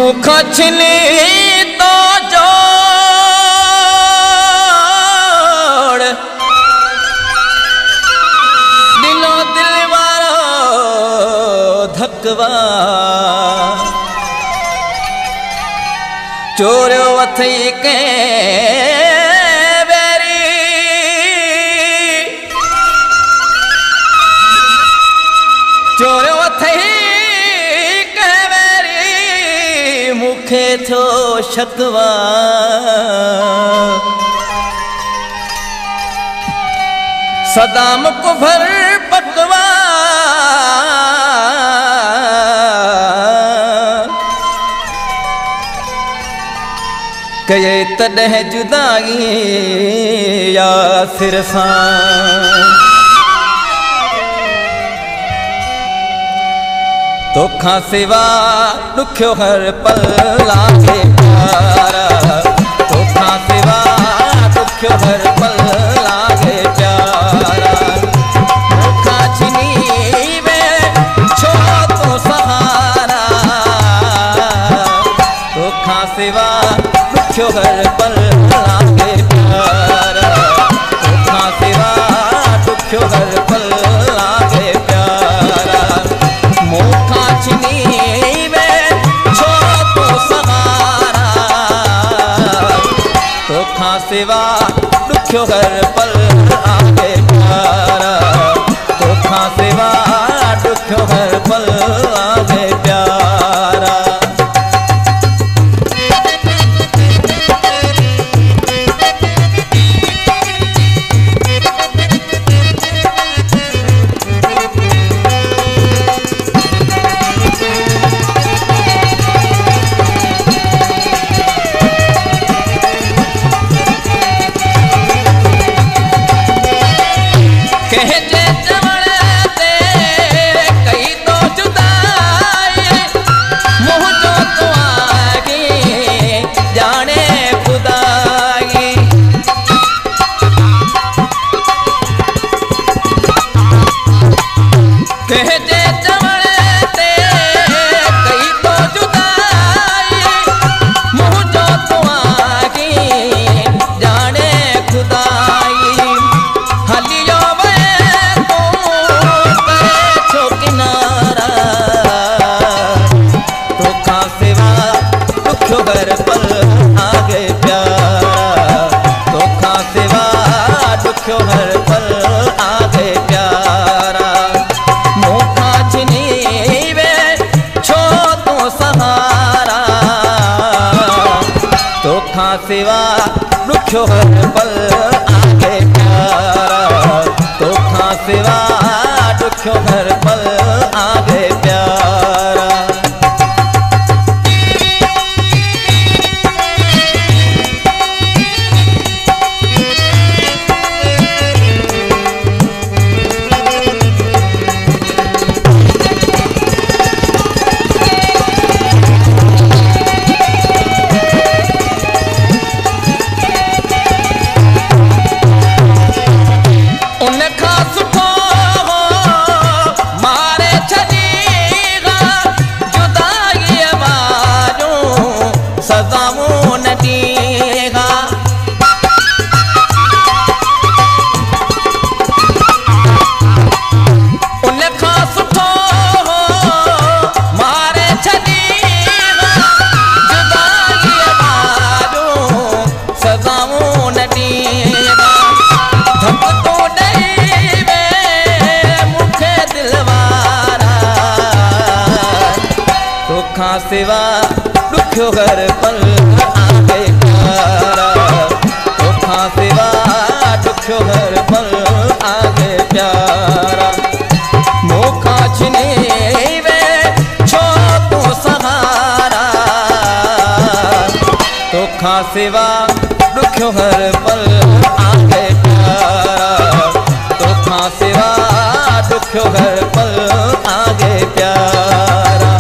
मुख छिनी तो जोड़ दिलो दिल वारो धकवा चोरियो अथई के बेरी चोरियो अथई के बेरी मुखे थो शकवा सदाम कुभर पकवा कये तॾह जुदाई या सिर सां तोखां सिवा ॾुखियो हर पल लागे प्यारा तोखां सिवा ॾुखियो हर पल लागे प्यारा तोखां छिनी वे छो तो सहारा तोखां सिवा ॾुखियो हर पल लागे प्यारा तोखां सिवा ॾुखियो हर पल लागे प्यारा मूंखां छिनी वे छो तो सहारा तोखां सिवा ॾुखियो हर पल लागे प्यारा तोखां सिवा ॾुखियो हर पल लागे प्यारा हर पल आगे प्यारा तोखां सिवा ॾुखियो हर पल आगे प्यारा मूंखां छिनी वे छो तो सहारा तोखां सिवा ॾुखियो हर पल आगे प्यारा तोखां सिवा ॾुखियो हर पल आगे प्यारा तोखां सिवा ॾुखियो हर पल आगे प्यारा तोखां सिवा ॾुखियो हर पल आगे प्यारा मूंखां छिनी वे छो तो सहारा तोखां सिवा ॾुखियो हर पल आगे प्यारा तोखां सिवा ॾुखियो हर पल आगे प्यारा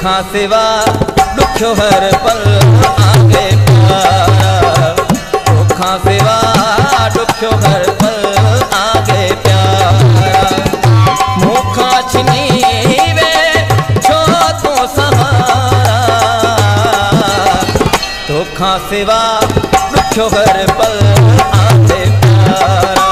तोखा सिवा दुखियो हर पल आगे प्यारा, तोखा सिवा दुखियो हर पल आगे प्यारा। मुखा छिनी वे छो तो सहारा, तोखा सिवा दुखियो हर पल आगे प्यारा।